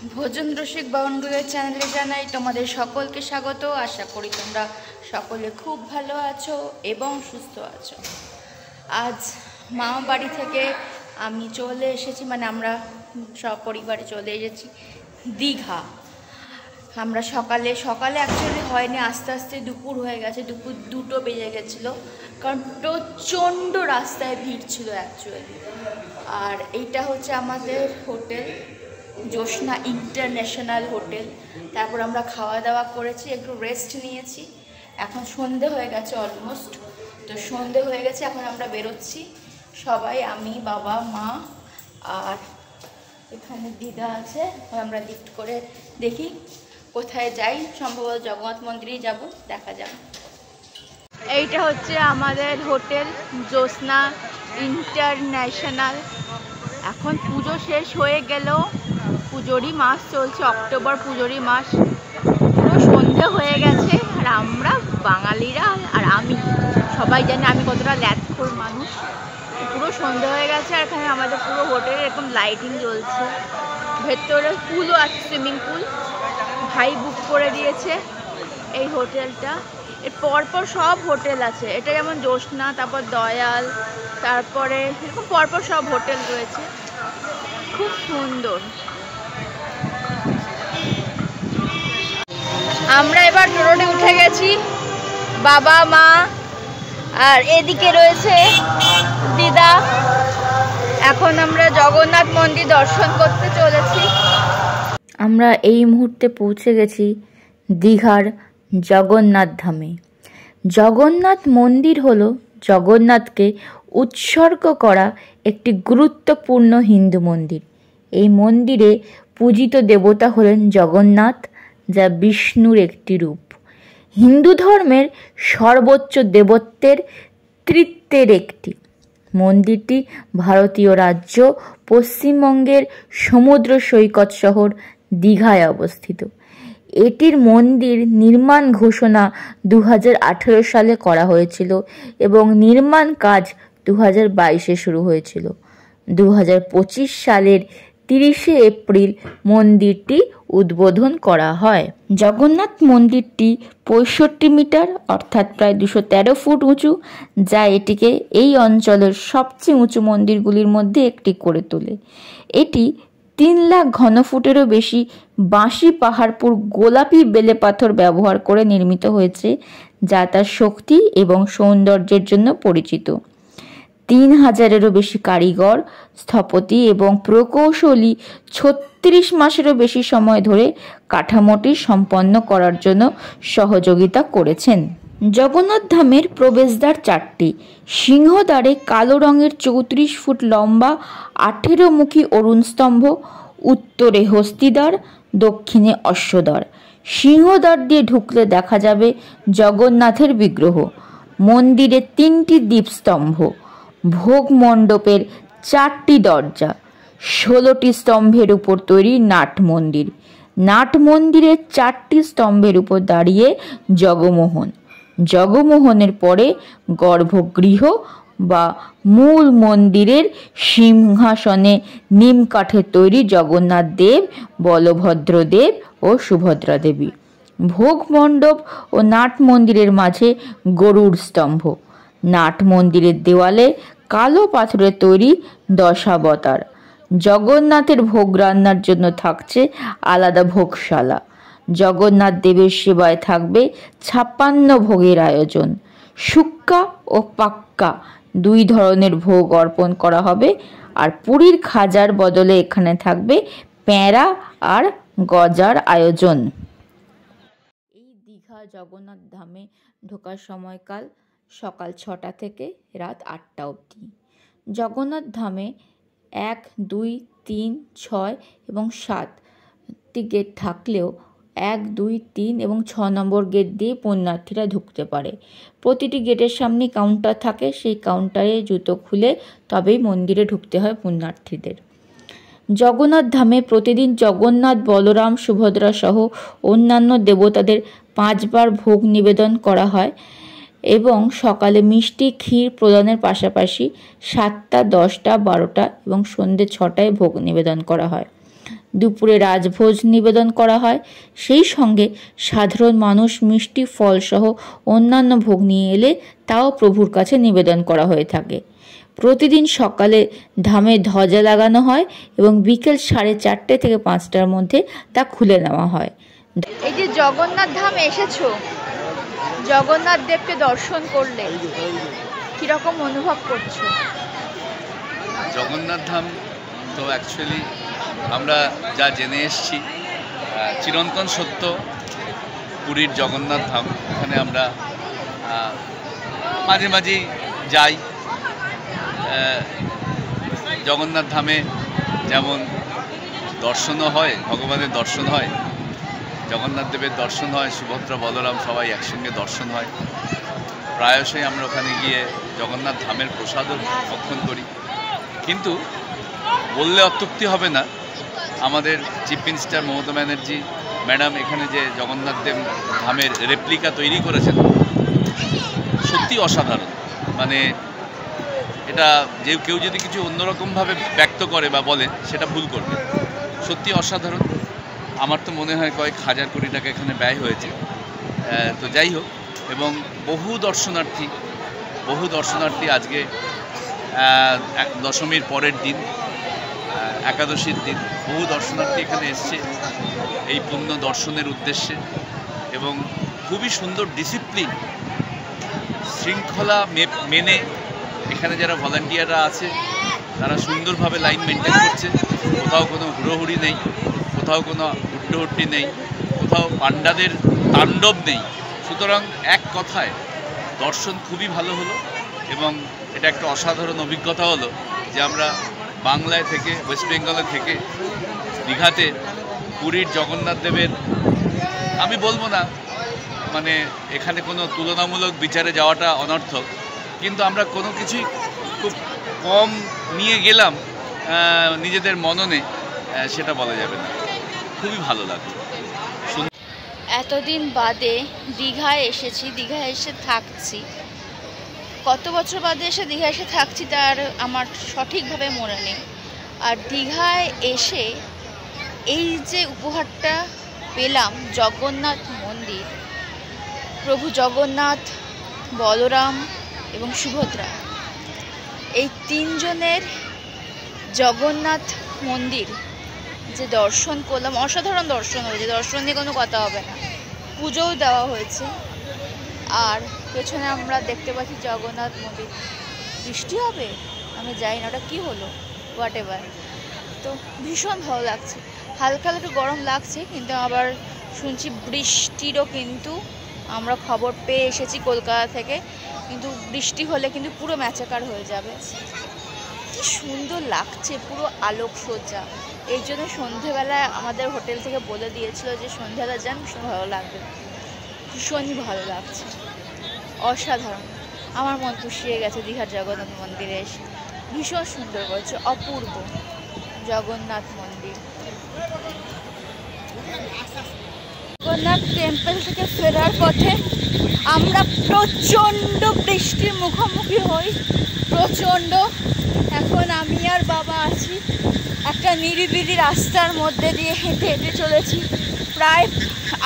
ভোজন রসিক বাউনগুলোর চ্যানেলে জানাই তোমাদের সকলকে স্বাগত। আশা করি তোমরা সকলে খুব ভালো আছো এবং সুস্থ আছো। আজ মামা বাড়ি থেকে আমি চলে এসেছি, মানে আমরা সপরিবারে চলে এসেছি দীঘা। আমরা সকালে অ্যাকচুয়ালি হয়নি, আস্তে আস্তে দুপুর হয়ে গেছে, দুপুর 2টো বেজে গেছিলো, কারণ প্রচণ্ড রাস্তায় ভিড় ছিল অ্যাকচুয়ালি। আর এইটা হচ্ছে আমাদের হোটেল জ্যোৎস্না ইন্টারন্যাশনাল হোটেল। তারপর আমরা খাওয়া দাওয়া করেছি, একটু রেস্ট নিয়েছি। এখন সন্ধে হয়ে গেছে অলমোস্ট, তো সন্ধে হয়ে গেছে, এখন আমরা বেরোচ্ছি সবাই, আমি, বাবা, মা আর এখানে দিদা আছে। আমরা লিফট করে দেখি কোথায় যাই, সম্ভবত জগন্নাথ মন্দিরেই যাব, দেখা যাক। এইটা হচ্ছে আমাদের হোটেল জ্যোৎস্না ইন্টারন্যাশনাল। এখন পুজো শেষ হয়ে গেল, পুজোরই মাস চলছে, অক্টোবর পুজোরই মাস। পুরো সন্ধে হয়ে গেছে, আর আমরা বাঙালিরা আর আমি সবাই জানি আমি কতটা ল্যাথখোর মানুষ। পুরো সন্ধে হয়ে গেছে, আর এখানে আমাদের পুরো হোটেলে এরকম লাইটিং জ্বলছে। ভেতরে পুলও আছে, সুইমিং পুল, ভাই বুক করে দিয়েছে এই হোটেলটা। এর পরপর সব হোটেল আছে, এটা যেমন জ্যোৎস্না, তারপর দয়াল, তারপরে এরকম পরপর সব হোটেল রয়েছে, খুব সুন্দর। আমরা এবার টোটোতে উঠে গেছি, বাবা, মা, আর এদিকে রয়েছে দিদা। এখন আমরা জগন্নাথ মন্দির দর্শন করতে চলেছি। আমরা এই মুহূর্তে পৌঁছে গেছি দীঘার জগন্নাথ ধামে। জগন্নাথ মন্দির হলো জগন্নাথকে উৎসর্গ করা একটি গুরুত্বপূর্ণ হিন্দু মন্দির। এই মন্দিরে পূজিত দেবতা হলেন জগন্নাথ, যা বিষ্ণুর একটি রূপ। হিন্দু ধর্মের সর্বোচ্চ দেবত্বের তৃতীয়ের একটি। মন্দিরটি ভারতীয় রাজ্য পশ্চিমবঙ্গের সমুদ্র সৈকত শহর দীঘায় অবস্থিত। এটির মন্দির নির্মাণ ঘোষণা 2018 সালে করা হয়েছিল এবং নির্মাণ কাজ 2022-এ শুরু হয়েছিল। 2025 সালের 30শে এপ্রিল মন্দিরটি উদ্বোধন করা হয়। জগন্নাথ মন্দিরটি 65 মিটার অর্থাৎ প্রায় 213 ফুট উঁচু, যা এটিকে এই অঞ্চলের সবচেয়ে উঁচু মন্দিরগুলির মধ্যে একটি করে তোলে। এটি 3 লাখ ঘনফুটেরও বেশি বাঁশি পাহাড়পুর গোলাপি বেলে পাথর ব্যবহার করে নির্মিত হয়েছে, যা তার শক্তি এবং সৌন্দর্যের জন্য পরিচিত। 3000-এরও বেশি কারিগর, স্থপতি এবং প্রকৌশলী 36 মাসেরও বেশি সময় ধরে কাঠামোটি সম্পন্ন করার জন্য সহযোগিতা করেছেন। জগন্নাথ ধামের প্রবেশদ্বার 4টি। সিংহদ্বারে কালো রঙের 34 ফুট লম্বা 18মুখী অরুণ স্তম্ভ, উত্তরে হস্তিদ্বার, দক্ষিণে অশ্বদ্বার। সিংহদ্বার দিয়ে ঢুকলে দেখা যাবে জগন্নাথের বিগ্রহ। মন্দিরে 3টি দীপস্তম্ভ, ভোগ মণ্ডপের 4টি দরজা, 16টি স্তম্ভের উপর তৈরি নাট মন্দির। নাট মন্দিরের 4টি স্তম্ভের উপর দাঁড়িয়ে জগমোহন। জগমোহনের পরে গর্ভগৃহ বা মূল মন্দিরের সিংহাসনে নিম কাঠের তৈরি জগন্নাথ দেব, বলভদ্র দেব ও সুভদ্রা দেবী। ভোগ মণ্ডপ ও নাট মন্দিরের মাঝে গরুড় স্তম্ভ। নাট মন্দিরের দেওয়ালে কালো পাথরের তৈরি দশাবতার। জগন্নাথের ভোগ রান্নার জন্য থাকছে আলাদা ভোগশালা। জগন্নাথ দেবের সেবায় থাকবে 56 ভোগের আয়োজন। শুক্কা ও পাক্কা 2 ধরনের ভোগ অর্পণ করা হবে, আর পুরীর খাজার বদলে এখানে থাকবে প্যাঁড়া আর গজার আয়োজন। এই দীঘা জগন্নাথ ধামে ঢোকার সময়কাল সকাল 6টা থেকে রাত 8টা অবধি। জগন্নাথ ধামে 1, 2, 3, 6 এবং 7টি গেট থাকলেও 1, 2, 3 এবং 6 নম্বর গেট দিয়ে পুণ্যার্থীরা ঢুকতে পারে। প্রতিটি গেটের সামনে কাউন্টার থাকে, সেই কাউন্টারে জুতো খুলে তবেই মন্দিরে ঢুকতে হয় পুণ্যার্থীদের। জগন্নাথ ধামে প্রতিদিন জগন্নাথ, বলরাম, সুভদ্রা সহ অন্যান্য দেবতাদের 5 বার ভোগ নিবেদন করা হয় এবং সকালে মিষ্টি ক্ষীর প্রদানের পাশাপাশি 7টা, 10টা, 12টা এবং সন্ধ্যে 6টায় ভোগ নিবেদন করা হয়। দুপুরে রাজভোজ নিবেদন করা হয়। সেই সঙ্গে সাধারণ মানুষ মিষ্টি ফল সহ অন্যান্য ভোগ নিয়ে এলে তাও প্রভুর কাছে নিবেদন করা হয়ে থাকে। প্রতিদিন সকালে ধামে ধ্বজা লাগানো হয় এবং বিকেল 4:30 থেকে 5টার মধ্যে তা খুলে নেওয়া হয়। এই যে জগন্নাথ ধাম এসেছো, জগন্নাথ দেবকে দর্শন করলে কিরকম অনুভব করছো? জগন্নাথ ধাম তো অ্যাকচুয়ালি আমরা যা জেনে এসেছি চিরন্তন সত্য পুরীর জগন্নাথ ধাম। এখানে আমরা মাঝে মাঝেই যাই। জগন্নাথ ধামে যেমন দর্শনও হয়, ভগবানের দর্শন হয়, জগন্নাথ দেবের দর্শন হয়, সুভদ্রা বলরাম সবাই একসঙ্গে দর্শন হয়। প্রায়শই আমরা ওখানে গিয়ে জগন্নাথ ধামের প্রসাদও ভক্ষণ করি। কিন্তু বললে অত্যুক্তি হবে না, আমাদের chief minister Mamata Banerjee madam এখানে যে জগন্নাথ দেব ধামের রেপ্লিকা তৈরি করেছেন সত্যি অসাধারণ। মানে এটা যে কেউ যদি কিছু অন্যরকমভাবে ব্যক্ত করে বা বলে সেটা ভুল করবে। সত্যি অসাধারণ। আমার তো মনে হয় কয়েক হাজার কোটি টাকা এখানে ব্যয় হয়েছে। তো যাই হোক, এবং বহু দর্শনার্থী আজকে দশমীর পরের দিন, একাদশীর দিন বহু দর্শনার্থী এখানে এসছে এই পুণ্য দর্শনের উদ্দেশ্যে। এবং খুবই সুন্দর ডিসিপ্লিন, শৃঙ্খলা মেনে এখানে যারা ভলান্টিয়াররা আছে তারা সুন্দরভাবে লাইন মেনটেন করছে। কোথাও কোনো হুড়োহুড়ি নেই, কোথাও কোনো হুড্ডোহুড্ডি নেই, কোথাও পাণ্ডাদের তাণ্ডব নেই। সুতরাং এক কথায় দর্শন খুবই ভালো হলো এবং এটা একটা অসাধারণ অভিজ্ঞতা হলো যে আমরা বাংলায় থেকে, ওয়েস্ট বেঙ্গলে থেকে দীঘাতে পুরীর জগন্নাথ দেবের, আমি বলবো না মানে এখানে কোনো তুলনামূলক বিচারে যাওয়াটা অনর্থক, কিন্তু আমরা কোনো কিছুই খুব কম নিয়ে গেলাম নিজেদের মননে, সেটা বলা যাবে না। খুবই ভালো লাগলো। এতদিন বাদে দীঘায় এসেছি, দীঘায় এসে থাকছি। কত বছর বাদে এসে দীঘায় এসে থাকছি তার আমার সঠিকভাবে মনে নেই। আর দীঘায় এসে এই যে উপহারটা পেলাম, জগন্নাথ মন্দির, প্রভু জগন্নাথ, বলরাম এবং সুভদ্রা, এই তিনজনের জগন্নাথ মন্দির যে দর্শন করলাম, অসাধারণ দর্শন হয়েছে। দর্শন নিয়ে কোনো কথা হবে না। পুজোও দেওয়া হয়েছে। আর পেছনে আমরা দেখতে পাচ্ছি জগন্নাথ মন্দির। বৃষ্টি হবে আমি জানি না, ওটা কী হলো, হোয়াট এভার। তো ভীষণ ভালো লাগছে। হালকা হালকা গরম লাগছে, কিন্তু আবার শুনছি বৃষ্টিরও কিন্তু আমরা খবর পেয়ে এসেছি কলকাতা থেকে, কিন্তু বৃষ্টি হলে কিন্তু পুরো ম্যাচাকার হয়ে যাবে। কি সুন্দর লাগছে, পুরো আলোকসজ্জা। এই জন্য সন্ধেবেলায় আমাদের হোটেল থেকে বলে দিয়েছিল যে সন্ধ্যাবেলা যান, ভীষণ ভালো লাগবে। ভীষণই ভালো লাগছে, অসাধারণ। আমার মন পুষিয়ে গেছে দীঘার জগন্নাথ মন্দিরে এসে। ভীষণ সুন্দর করেছে, অপূর্ব জগন্নাথ মন্দির। জগন্নাথ টেম্পল থেকে ফেরার পথে আমরা প্রচণ্ড বৃষ্টির মুখোমুখি হই, প্রচণ্ড। এখন আমি আর বাবা আছি একটা নিরিবিলি রাস্তার মধ্যে দিয়ে হেঁটে হেঁটে চলেছি। প্রায়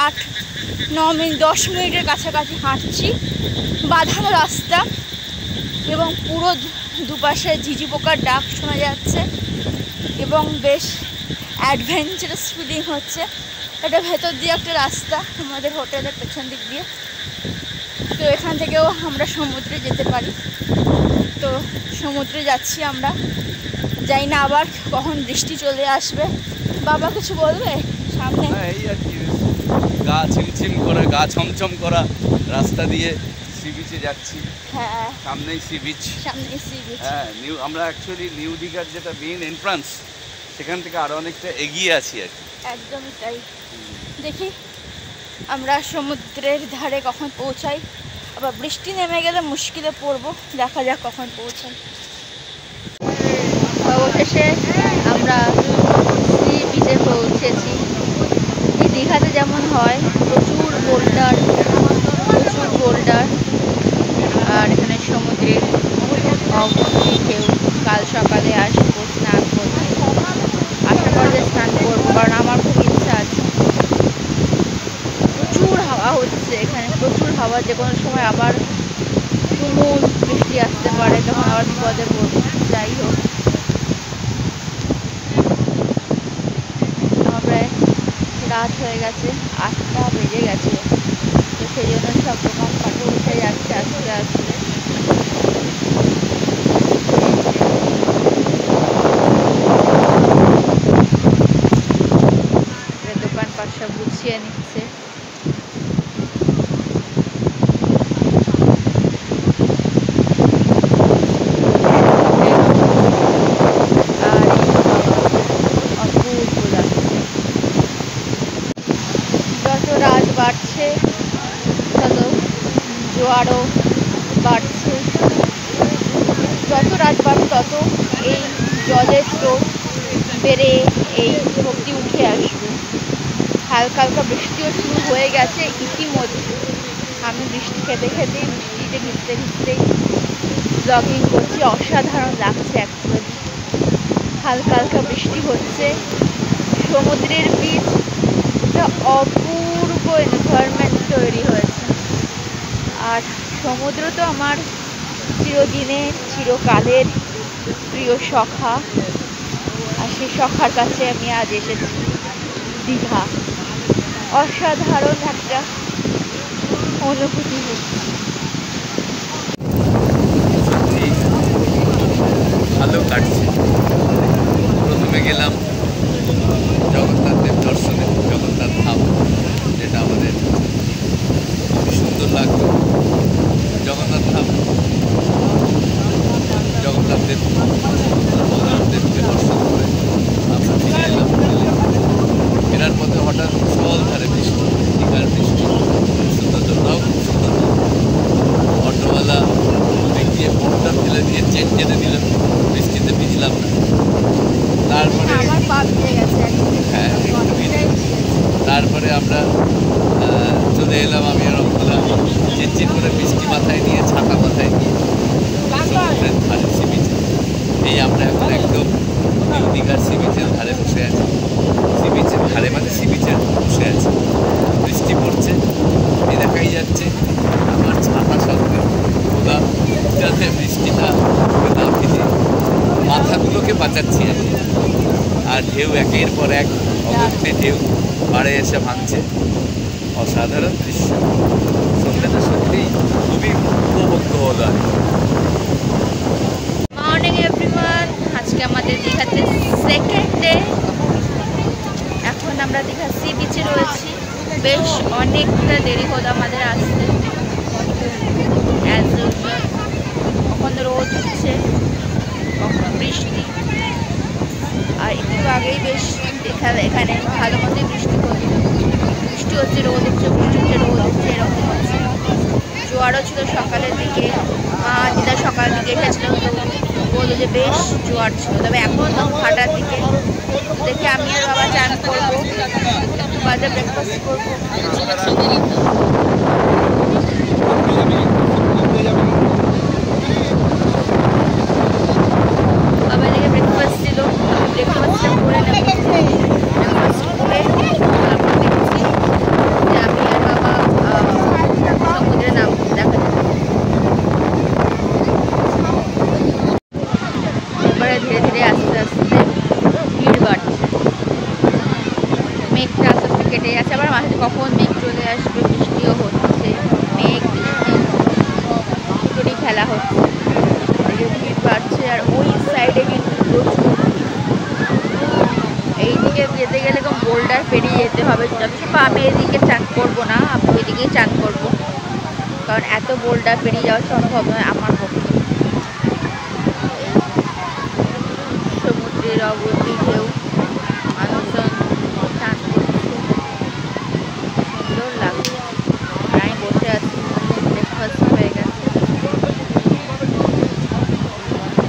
8-9 মিনিট 10 মিনিটের কাছাকাছি হাঁটছি। বাঁধানো রাস্তা এবং পুরো দুপাশে ঝিঝি পোকার ডাক শোনা যাচ্ছে এবং বেশ অ্যাডভেঞ্চারাস ফিলিং হচ্ছে। এটা ভেতর দিয়ে একটা রাস্তা আমাদের হোটেলের পেছন দিক দিয়ে। তো এখান থেকেও আমরা সমুদ্রে যেতে পারি। তো সমুদ্রে যাচ্ছি আমরা, যাই না আবার কখন বৃষ্টি চলে আসবে। বাবা কিছু বলবে সামনে? এই আর কি, গা ছিমছিম করা, গা ছমছম করা রাস্তা দিয়ে সি বিচে যাচ্ছি। হ্যাঁ, সামনেই সি বিচ। সামনে সি বিচ। হ্যাঁ, আমরা অ্যাকচুয়ালি নিউ দীঘার যেটা মেইন এন্ট্রান্স, সেখান থেকে আরও অনেকটা এগিয়ে আছি আর কি। একদমই তাই। দেখি আমরা সমুদ্রের ধারে কখন পৌঁছাই। আবার বৃষ্টি নেমে গেলে মুশকিলে পড়বো, দেখা যাক কখন পৌঁছাই। অবশেষে আমরা সি বিচে পৌঁছেছি। এই দীঘাতে যেমন হয় প্রচুর বোল্ডার, আর এখানে সমুদ্রের অবধি কেউ। কাল সকালে আসবো স্নান করতে, আশা করলে স্নান করবো। কারণ আমার খুব ইচ্ছা আছে। প্রচুর হাওয়া হচ্ছে এখানে, প্রচুর হাওয়া। যে কোনো সময় আবার তুমুল বৃষ্টি আসতে পারে, তখন আবার বিপদে পড়ব। যাই হোক, আমার প্রায় রাত হয়ে গেছে, 8টা বেজে গেছে। তো সেই জন্য সব দোকানপাটে উঠে যাচ্ছে আস্তে আস্তে। দোকানপাট সব গুছিয়ে নিচ্ছে। যত রাত বাড়ছে তত জোয়ারও বাড়ছে। যত রাত বাড়ছে তত এই জলের স্রোত বেড়ে এই অবধি উঠে আসবে। হালকা হালকা বৃষ্টিও শুরু হয়ে গেছে ইতিমধ্যে। আমি বৃষ্টি খেতে খেতেই, বৃষ্টিতে ভিজতে ভিজতেই ব্লগিং করছি। অসাধারণ লাগছে অ্যাকচুয়ালি। হালকা হালকা বৃষ্টি হচ্ছে, সমুদ্রের বীচ, একটা অপূর্ব এনভায়রনমেন্ট তৈরি হয়েছে। আর সমুদ্র তো আমার চিরদিনের, চিরকালের প্রিয় সখা। আর সেই সখার কাছে আমি আজ এসেছি, দীঘা। অসাধারণ একটা অনুভূতি হচ্ছে। সত্যি ভালো কাটছে। প্রথমে গেলাম জগন্নাথ দেব দর্শনে, জগন্নাথ ধাম, যেটা আমাদের খুবই সুন্দর লাগলো। জগন্নাথ ধাম, জগন্নাথ দেব, বলরাম দেবকে দর্শন করে আমরা ফিরে এলাম হোটেলে। ফেরার পথে হঠাৎ সল ধারে বৃষ্টি, দীঘার বৃষ্টি, সৌন্দর্যটাও খুব সুন্দর। অটোওয়ালা দেখিয়ে ফোনটা ফেলে দিয়ে চেন কেটে দিল, বৃষ্টিতে ভিজলাম না। তারপরে হ্যাঁ, তারপরে আমরা চলে এলাম, আমি আর অঙ্কলা চিনচিন করে বৃষ্টি মাথায় নিয়ে, ছাতা মাথায় নিয়ে সমুদ্রের ধারে, সি বিচে। এই আমরা এখন একদম নিউ দীঘার সি বিচের ধারে বসে আছি। সি বিচের ধারে মানে সি বিচের বসে আছি। বৃষ্টি পড়ছে, এই দেখাই যাচ্ছে আমার ছাতা সঙ্গে খোলা, যাতে বৃষ্টিটা না ভিজে। মাথাগুলোকে বাঁচাচ্ছি আমি। আর ঢেউ একের পর এক অগত্যে ঢেউ পাড়ে এসে ভাঙছে। অসাধারণ দৃশ্য। সন্ধ্যাটা সত্যিই খুবই উপভোগ্য হলো আর কি। মর্নিং এভরিওয়ান, আজকে আমাদের দীঘাতে সেকেন্ড ডে। এখন আমরা দীঘা সি বিচে রয়েছি। বেশ অনেকটা দেরি হলো আমাদের আসতে। অ্যাজ ইউজুয়াল, কখন রোদ উঠছে, কখন বৃষ্টি। আর একটু আগেই বেশ এখানে ভালো মতোই বৃষ্টি হচ্ছে, রোদ উঠছে, বৃষ্টি হচ্ছে, রোদ উঠছে, এরকম হচ্ছে। জোয়ারও ছিল সকালের দিকে। মা দিদা সকালের দিকে এসেছিল, তো বললো যে বেশ জোয়ার ছিল। তবে এখন ফাটার দিকে দেখে আমি আর বাবা চান করবো, বাজার ব্রেকফাস্ট করবো। বাবা দিকে ব্রেকফাস্ট ছিল, ব্রেকফাস্টটা করে নেবো। ব্রেকফাস্ট করে তারপর দেখছি যে আমি আর বাবা সমুদ্রে নামবো। দেখা যাবে। এবারে ধীরে ধীরে আস্তে আস্তে ভিড় বাড়ছে। মেঘটা আস্তে আস্তে কেটে যাচ্ছে, আবার মাঝে কখন মেঘ চলে আসবে, বৃষ্টিও হচ্ছে, মেঘ বৃষ্টি খেলা হচ্ছে। ভিড় বাড়ছে। আর ওই সাইডে কিন্তু প্রচুর, এইদিকে যেতে গেলে এরকম বোল্ডার পেরিয়ে যেতে হবে। যতটুকু আমি এদিকে চান করবো না, আমি ওইদিকেই চান করবো, কারণ এত বোল্ডার পেরিয়ে যাওয়া সম্ভব নয় আমার পক্ষে। সমুদ্রের অবধি ঢেউ, মানুষজন চান করছে, সুন্দর লাগছে। আর আমি বসে আছি, ব্রেকফাস্ট হয়ে গেছে,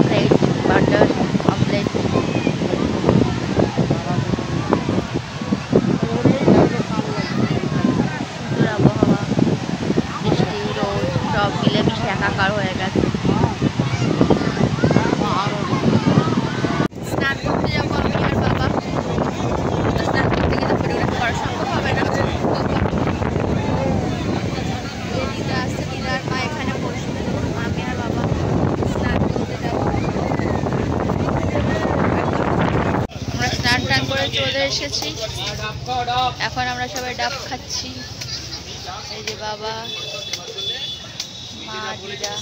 ব্রেড, বাটার, অমলেট। সুন্দর আবহাওয়া, বৃষ্টি, রোদ সব মিলেমিশে একাকার হয়ে গেছে। এসেছি, এখন আমরা সবাই ডাব খাচ্ছি। এই যে বাবা মা দিদা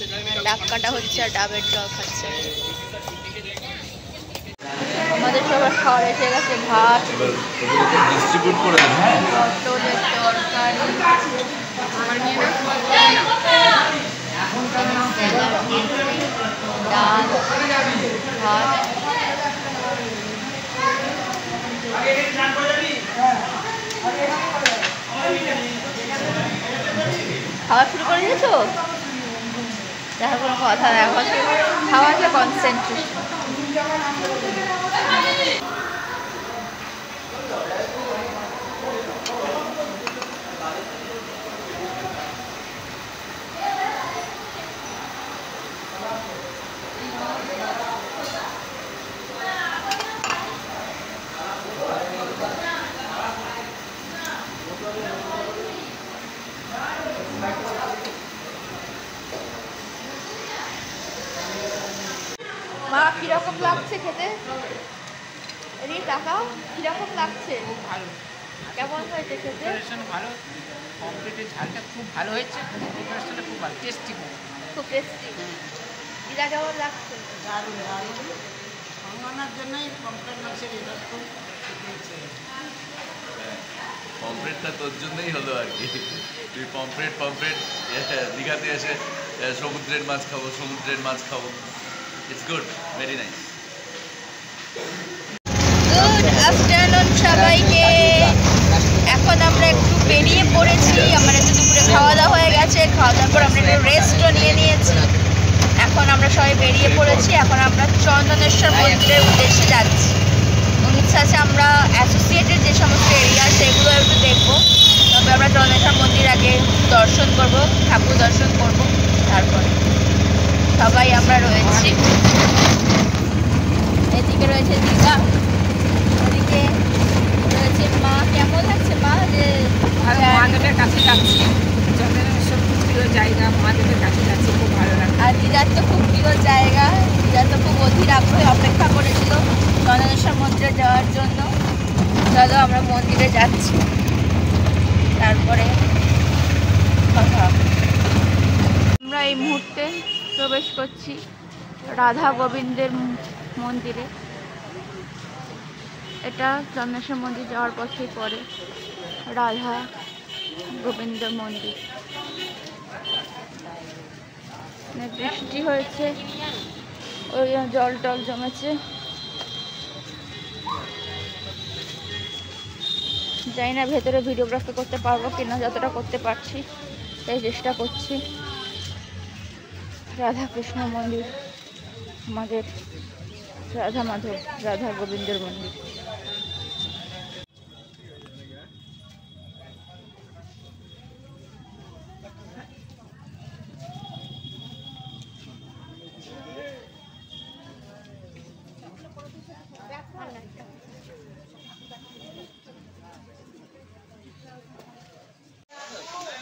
ডাব কাটা হচ্ছে আর ডাবের জল খাচ্ছে। আমাদের সবার খাওয়ার এসে গেছে, ভাত, পটলের তরকারি, ডাল, ভাত। খাওয়া শুরু করে দিয়েছো? দেখা কোনো কথা দেখো, খাওয়াটা কনসেন্ট্রেশন। মা কিরকম লাগছে খেতে? এদিকে টাকা কিরকম লাগছে? ভালো, কেমন হয়েছে খেতে? প্রিপারেশন ভালো, কমপ্লিটের ঝালটা খুব ভালো হয়েছে, প্রিপারেশনটা খুব ভালো, টেস্টি, খুব টেস্টি। দিদা কেমন লাগছে? দারুণ দারুণ। সম্মানের জন্যই কমপ্লিট মাছের রেজাল্ট খুব হয়েছে। পমফ্রেটটা তোর জন্যই হলো আর কি। তুই পমফ্রেট দীঘাতে এসে সমুদ্রের মাছ খাবো। It's good, very nice. Good afternoon সবাইকে। এখন আমরা একটু বেরিয়ে পড়েছি, আমার একটু দুপুরে খাওয়া দাওয়া হয়ে গেছে, খাওয়া দাওয়ার পর আমরা একটু রেস্টও নিয়ে নিয়েছি। এখন আমরা সবাই বেরিয়ে পড়েছি, এখন আমরা চন্দনেশ্বর মন্দিরের উদ্দেশ্যে যাচ্ছি। ইচ্ছা আছে আমরা অ্যাসোসিয়েটেড যে সমস্ত এরিয়া সেগুলো একটু দেখবো, তবে আমরা চন্দনেশ্বর মন্দির আগে দর্শন করব, ঠাকুর দর্শন করব, তারপরে সবাই আমরা রয়েছি। এদিকে রয়েছে দিদা, ওদিকে রয়েছে মা। কেমন লাগছে মা যে মহাদেবের কাছে যাচ্ছি? চন্দনেশ্বর খুব প্রিয় জায়গা, মহাদেবের কাছে যাচ্ছি, খুব ভালো লাগে। আর দিদার তো খুব প্রিয় জায়গা, দিদা তো খুব অধীর আগ্রহে অপেক্ষা করেছিল চন্দনেশ্বর মন্দিরে যাওয়ার জন্য। চলো আমরা মন্দিরে যাচ্ছি, তারপরে কথা হবে। আমরা এই মুহূর্তে প্রবেশ করছি রাধা গোবিন্দের মন্দিরে। এটা চন্দনেশ্বর মন্দির যাওয়ার পথেই পড়ে রাধা গোবিন্দ মন্দির। বৃষ্টি হয়েছে, ওই জল টল জমেছে। জানি না ভেতরে ভিডিওগ্রাফি করতে পারবো কিনা, যতটা করতে পারছি তাই চেষ্টা করছি। রাধা কৃষ্ণ মন্দির, আমাদের রাধা মাধব রাধা গোবিন্দের মন্দির।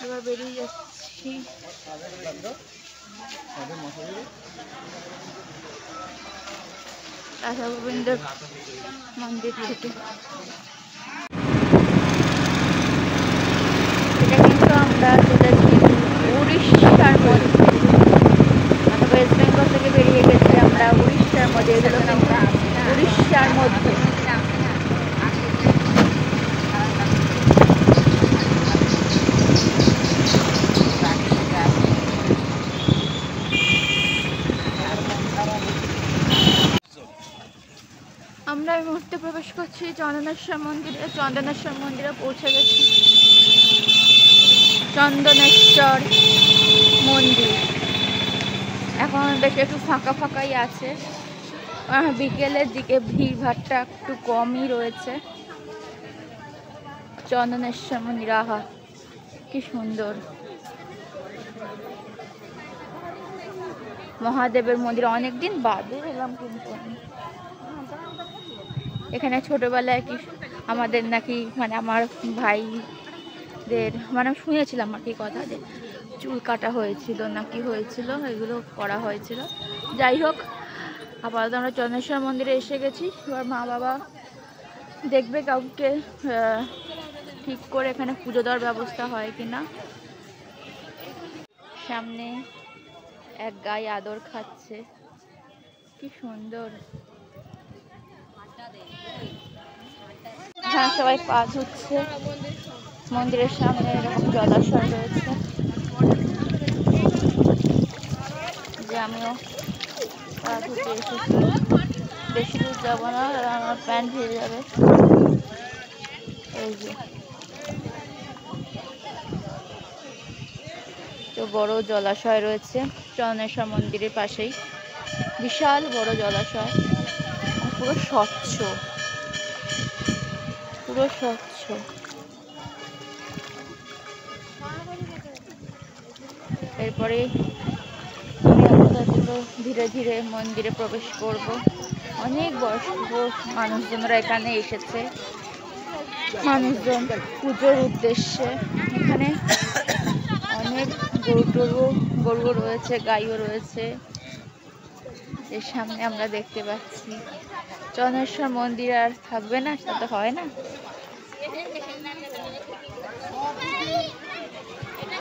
এবার বেরিয়ে যাচ্ছি। রাধা গোবিন্দের মন্দির থেকে। এটা কিন্তু আমরা চলেছি উড়িষ্যার মধ্যে, মানে ওয়েস্ট বেঙ্গল থেকে বেরিয়ে গেছি আমরা উড়িষ্যার মধ্যে। এগুলো কিন্তু উড়িষ্যার মধ্যে। আমরা এই মুহূর্তে প্রবেশ করছি চন্দনেশ্বর মন্দিরে। চন্দনেশ্বর মন্দিরে পৌঁছে গেছি। চন্দনেশ্বর মন্দির এখন বেশ একটু ফাঁকা ফাঁকাই আছে, বিকেলের দিকে ভিড়ভাড়টা একটু কমই রয়েছে। চন্দনেশ্বর মন্দির, আহা কি সুন্দর। মহাদেবের মন্দির অনেকদিন বাদে এলাম কিন্তু আমি। এখানে ছোটবেলায় কি আমাদের নাকি মানে আমার ভাইদের মানে শুনেছিলাম আর কি কথা, যে চুল কাটা হয়েছিল নাকি হয়েছিল, এগুলো করা হয়েছিল। যাই হোক, আপাতত আমরা চন্দনেশ্বর মন্দিরে এসে গেছি। এবার মা বাবা দেখবে কাউকে ঠিক করে এখানে পুজো দেওয়ার ব্যবস্থা হয় কিনা। সামনে এক গাই আদর খাচ্ছে, কি সুন্দর। হ্যাঁ, সবাই পা ধুচ্ছে। মন্দিরের সামনে এরকম জলাশয় রয়েছে, যে আমিও পা ধুতে এসেছি। বেশি দূর যাবো না, আমার প্যান্ট ভিজে যাবে। এই যে তো বড় জলাশয় রয়েছে চন্দনেশ্বর মন্দিরের পাশেই, বিশাল বড় জলাশয়, পুরো স্বচ্ছ, পুরো স্বচ্ছ। এরপরে আমি আপনাদের ধীরে ধীরে মন্দিরে প্রবেশ করব। অনেক বয়স্ক মানুষজনরা এখানে এসেছে, মানুষজন পুজোর উদ্দেশ্যে। এখানে অনেক গরু রয়েছে, গাইও রয়েছে। এর সামনে আমরা দেখতে পাচ্ছি চন্দনেশ্বর মন্দির আর থাকবে না, সেটা তো হয় না।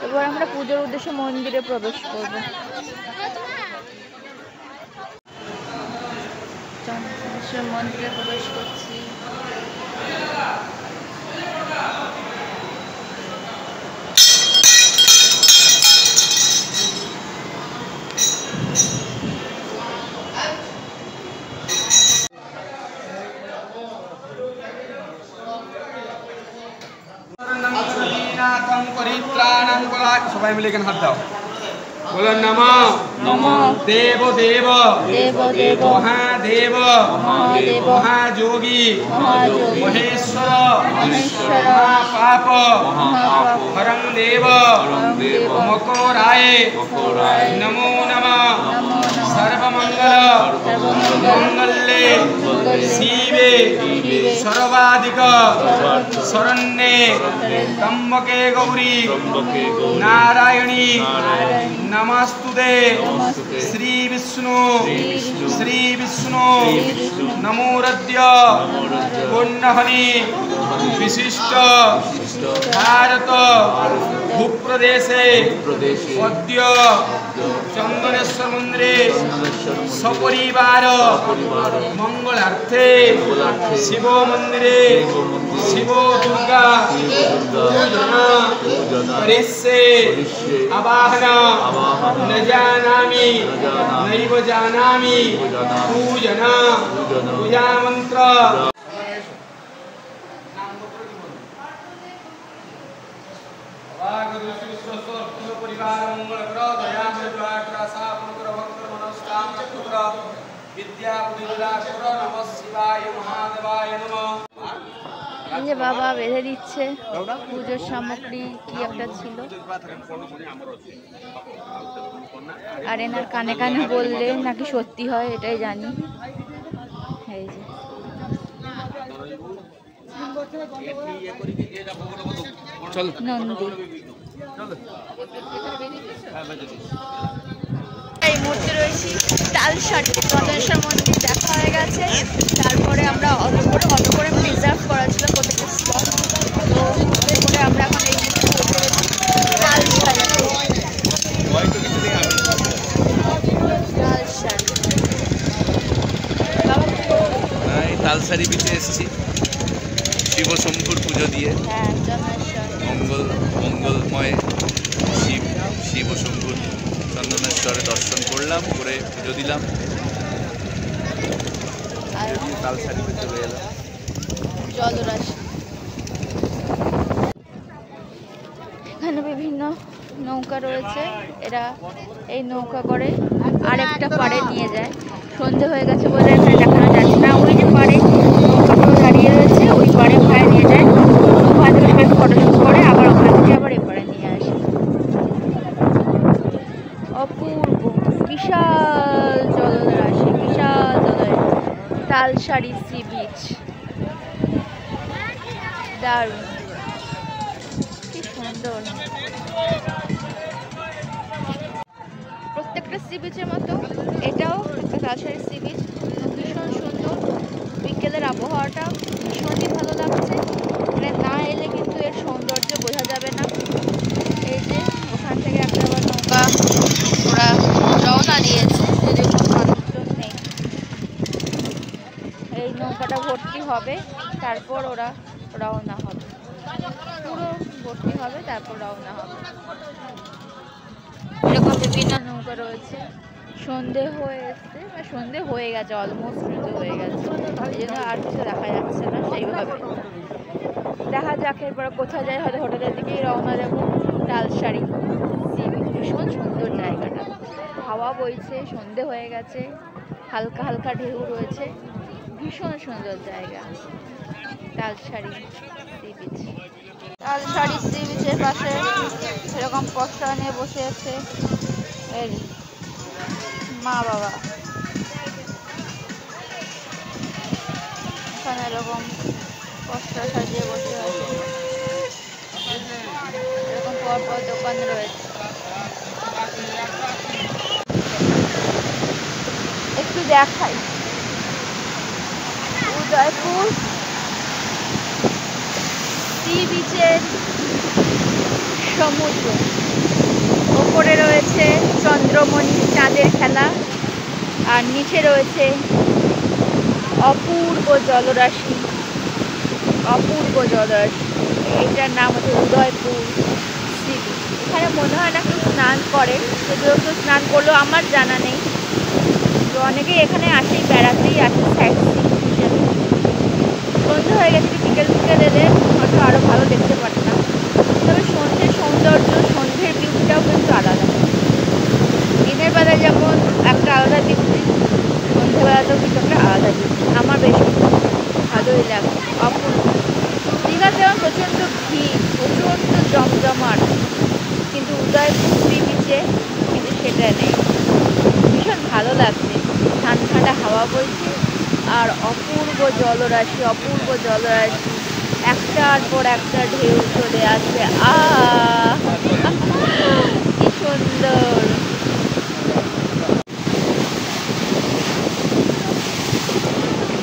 এবার আমরা পুজোর উদ্দেশ্যে মন্দিরে প্রবেশ করব। চন্দনেশ্বর মন্দিরে প্রবেশ করছি। সবাই মিলে এখানে হাত দাও, বলো নমঃ নমঃ দেব দেব দেব দেব মহাদেব মহাদেব মহাযোগী মহাযোগী মহেশ্বর মহেশ্বর মহাপাপ মহাপাপ হরং দেব দেব মকরায় নমো নমঃ নমো নমঃ সর্বমঙ্গল মঙ্গলে শিবে সর্বাধিক শরণ্যে ত্রম্বকে গৌরী নারায়ণী নমস্তুতে শ্রী বিষ্ণু নমোরদ্য পুণ্যহনি বিশিষ্ট ভারত ভূপ্রদেশে অদ্য চন্দনেশ্বর মন্দিরে সপরিবার মঙ্গলার্থে শিব মন্দিরে শিব দুর্গা পূজন করিষ্যে আবাহন ন জানামি নৈব জানামি পূজন পূজা মন্ত্র। পরিবার মঙ্গল কর দয়া বিদ্যা নম শিবায় মহাদেবায় নমঃ। এই যে বাবা বেঁধে দিচ্ছে পুজোর সামগ্রী, কি একটা ছিল। আর এনার কানে কানে বললে নাকি সত্যি হয়, এটাই জানি। এই যে নন্দী। এই মুহূর্তে রয়েছি তালসারি। চন্দনেশ্বর মন্দির দেখা হয়ে গেছে, তারপরে আমরা অটো করে রিজার্ভ করা ছিল প্রত্যেকটা স্পট। তো এরপরে আমরা এখন এই মুহূর্তে পৌঁছে গেছি তালসারি। তালসারি বিচে এসেছি শিব শম্ভুর পুজো দিয়ে। হ্যাঁ, চন্দনেশ্বর মঙ্গলময় শিব শম্ভুর চন্দনেশ্বরে দর্শন করলাম, করে পুজো দিলাম, আর তালসারি বিচে চলে এলাম। জলরাশি, এখানে বিভিন্ন নৌকা রয়েছে। এরা এই নৌকা করে আরেকটা পাড়ে নিয়ে যায়। সন্ধে হয়ে গেছে বলে এখানে দেখানো যাচ্ছে না। ওই যে পাড়ে নৌকাগুলো দাঁড়িয়ে রয়েছে, ওই পাড়ে ভাড়া নিয়ে যায়। ওখান থেকে সবাই ফটোশুট করে আবার ওখান থেকে আবার এই পাড়ে নিয়ে আসে। অপূর্ব বিশাল জলরাশি, বিশাল জলরাশি। তালসারি সি বিচ, দারুণ, কি সুন্দর। প্রত্যেকটা সি বিচের মতো এটাও একটা তালসারি সি বিচ, ভীষণ সুন্দর। বিকেলের আবহাওয়াটা ভীষণই ভালো লাগছে, মানে না এলে কিন্তু এর সৌন্দর্য বোঝা যাবে না। এই যে ওখান থেকে একটা আবার নৌকা ওরা রওনা দিয়েছে, যদিও কোনো মানুষজন নেই। এই নৌকাটা ভর্তি হবে, তারপর ওরা রওনা হবে, পুরো ভর্তি হবে, তারপর রওনা হবে। এরকম বিভিন্ন নৌকা রয়েছে। সন্ধে হয়ে এসছে, মানে সন্ধে হয়ে গেছে, অলমোস্ট সন্ধে হয়ে গেছে, এই জন্য আর কিছু দেখা যাচ্ছে না সেইভাবে। দেখা যাক এরপর কোথায় যায়, হয়তো হোটেলের দিকেই রওনা দেবো। তালসারি সি বিচ, ভীষণ সুন্দর জায়গাটা, হাওয়া বইছে, সন্ধে হয়ে গেছে, হালকা হালকা ঢেউ রয়েছে, ভীষণ সুন্দর জায়গা Talsari sea beach. Talsari sea বিচের পাশে এরকম পোস্টার নিয়ে বসে আছে এর মা বাবা। এখানে এরকম পোস্টার সাজিয়ে বসে আছে, এরকম পরপর দোকান রয়েছে। একটু দেখাই উদয়পুর সি বিচের সমুদ্র। ওপরে রয়েছে চন্দ্রমণি চাঁদের খেলা, আর নিচে রয়েছে অপূর্ব জলরাশি, অপূর্ব জলরাশি। এইটার নাম হচ্ছে উদয়পুর সি বিচ। এখানে মনে হয় না কেউ স্নান করে, যদিও কেউ স্নান করলেও আমার জানা নেই। তো অনেকেই এখানে আসেই, বেড়াতেই আসে সাইড সিন হিসেবে। সন্ধ্যে হয়ে গেছে, বিকেল বিকেল এলে হয়তো আরও ভালো দেখতে পারতাম। তবে সন্ধ্যের সৌন্দর্য, সন্ধ্যের বিউটিটাও কিন্তু আলাদা। দিনের বেলায় যেমন একটা আলাদা বিউটি, সন্ধ্যেবেলাতেও কিন্তু একটা আলাদা বিউটি। আমার বেশ ভালোই লাগে, অপূর্ব। দীঘাতে যেমন প্রচণ্ড ভিড়, প্রচণ্ড জমজমাট, কিন্তু উদয়পুর সি বিচে কিন্তু সেটা নেই। ভীষণ ভালো লাগছে, ঠান্ডা ঠান্ডা হাওয়া বইছে, আর অপূর্ব জলরাশি, অপূর্ব জলরাশি, একটার পর একটা ঢেউ চলে আসছে। কি সুন্দর!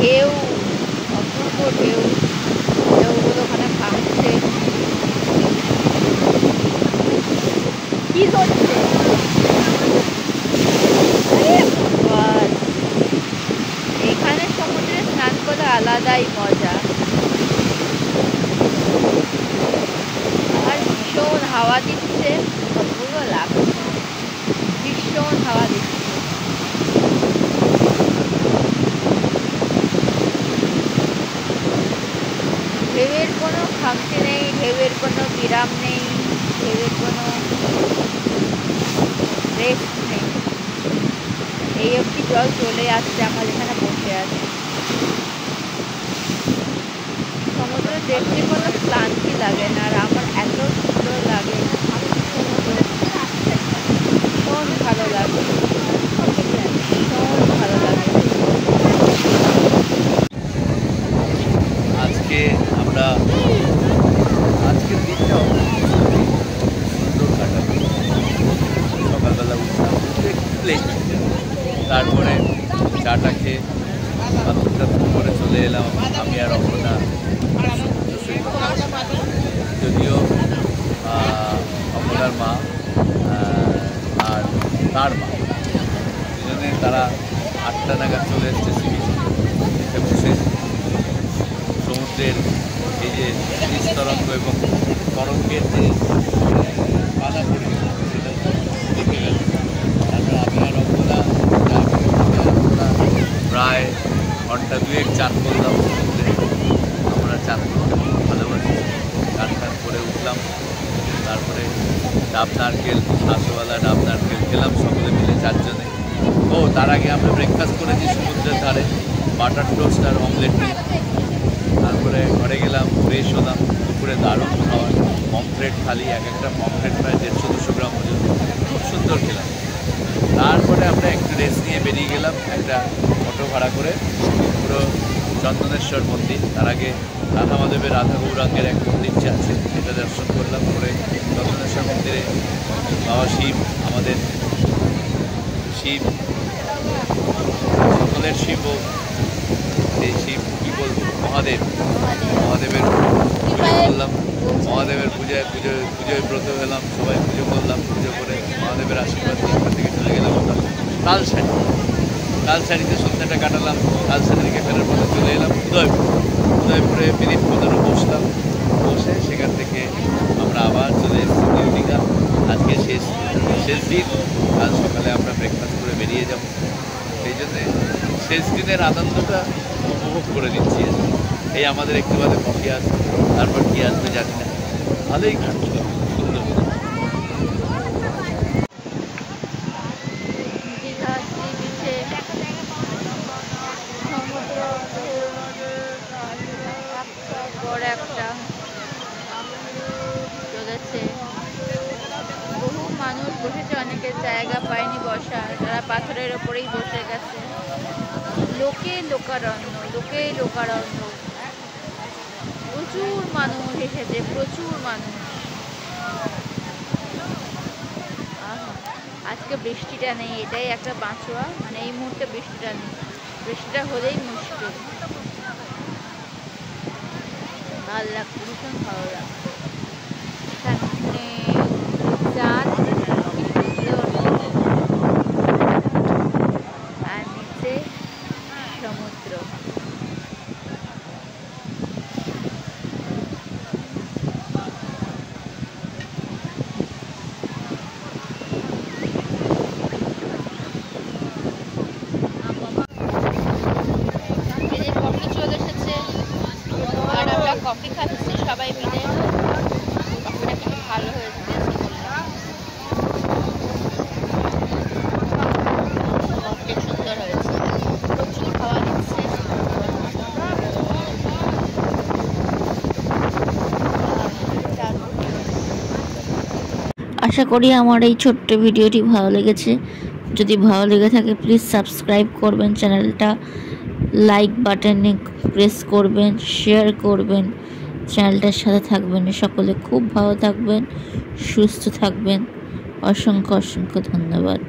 ঢেউ, অপূর্ব ঢেউ, ঢেউগুলো ওখানে ভাঙছে। কি হচ্ছে? এখানে সমুদ্রে স্নান করলে আলাদাই মজা, আর ভীষণ হাওয়া দিচ্ছে, অপূর্ব লাগছে, ভীষণ হাওয়া দিচ্ছে। ঢেউয়ের কোনো খামতি নেই, ঢেউয়ের কোনো বিরাম নেই, ঢেউয়ের কোনো রেস্ট নেই। এই অবধি জল চলে আসছে, আমরা যেখানে বসে আছি। সমুদ্র দেখতে কোনো ক্লান্তি লাগে না, আর আমার এত সুন্দর লাগে সমুদ্র, ভীষণ ভালো লাগে, ভীষণ ভালো লাগে। আজকের দিনটাও সুন্দর কাটাবো। সকালবেলা উঠলাম, লেট, তারপরে চাটা খেয়ে বাথরুমটা করে চলে এলাম আমি আর অপর্ণা সমুদ্র সৈকত। যদিও অপর্ণার মা আর তার মা দুজনে তারা 8টা নাগাদ চলে এসছে সি বিচে। এসে বসে সমুদ্রের এই যে নিস্তরঙ্গ এবং তরঙ্গের যে বাধা পড়ে সেটা দেখে গেছে। তারপরে আমি আর অপর্ণা প্রায় ঘন্টা 2 চান করলাম সমুদ্রে। আমরা চান করতে খুব ভালোবাসি, চান টান করে উঠলাম। তারপরে ডাব নারকেল, শাঁসওয়ালা ডাব নারকেল খেলাম সকলে মিলে 4 জনে। তার আগে আমরা ব্রেকফাস্ট করেছি সমুদ্রের ধারে, বাটার টোস্ট আর অমলেট নিয়ে। তারপরে ঘরে গেলাম, ফ্রেশ হলাম। দুপুরে দারুণ খাওয়ার, পমফ্রেট থালি, এক একটা পমফ্রেট প্রায় 150-200 গ্রাম ওজন, খুব সুন্দর খেলাম। তারপরে আমরা একটু রেস্ট নিয়ে বেরিয়ে গেলাম একটা অটো ভাড়া করে পুরো চন্দনেশ্বর মন্দির। তার আগে রাধা মাধবের, রাধা গৌরাঙ্গের এক মন্দির আছে, সেটা দর্শন করলাম। করে চন্দনেশ্বর মন্দিরে বাবা শিব, আমাদের শিব, সকলের শিব, শিব কী বলবো মহাদেবের পুজো করলাম, মহাদেবের পুজোয় ব্রত হলাম, সবাই পুজো করলাম, পুজো করে মহাদেবের আশীর্বাদ এখান থেকে চলে গেলাম আমরা তালসারিতে সন্ধ্যাটা কাটালাম। তালসারি থেকে ফেরার পথে চলে এলাম উদয়পুরে মিনিট 15 বসলাম, বসে সেখান থেকে আমরা আবার চলে এসেছি নিউ দীঘা। আজকে শেষ দিন, কাল সকালে আমরা ব্রেকফাস্ট করে বেরিয়ে যাব। সেই জন্যে শেষ দিনের আনন্দটা উপভোগ করে নিচ্ছি। এই আমাদের একটু বাদে কফি আসবে, তারপর কী আসবে জানি না, ভালোই কাটছিল, সুন্দর। বহু মানুষ বসেছে, অনেকের জায়গা পায়নি বসার, তারা পাথরের ওপরেই বসে গেছে। লোকে লোকারণ্য, প্রচুর মানুষ এসেছে, প্রচুর মানুষ। আজকে বৃষ্টিটা নেই, এটাই একটা বাঁচোয়া, মানে এই মুহূর্তে বৃষ্টিটা নেই, বৃষ্টিটা হলেই মুশকিল। ভালো লাগছে, ভীষণ ভালো লাগছে। সামনে চাঁদ আর নিচে সমুদ্র। কফি চলে এসেছে আর আমরা কফি খাচ্ছি সবাই মিলে। কফিটা খুব ভালো হয়েছে, কফি সুন্দর হয়েছে, প্রচুর খাওয়া দিচ্ছে। আশা করি আমার এই ছোট্ট ভিডিওটি ভালো লেগেছে। যদি ভালো লেগে থাকে প্লিজ সাবস্ক্রাইব করবেন, চ্যানেলটা লাইক বাটনে প্রেস করবেন, শেয়ার করবেন, চ্যানেলটার সাথে থাকবেন। সকলে খুব ভালো থাকবেন, সুস্থ থাকবেন। অসংখ্য ধন্যবাদ।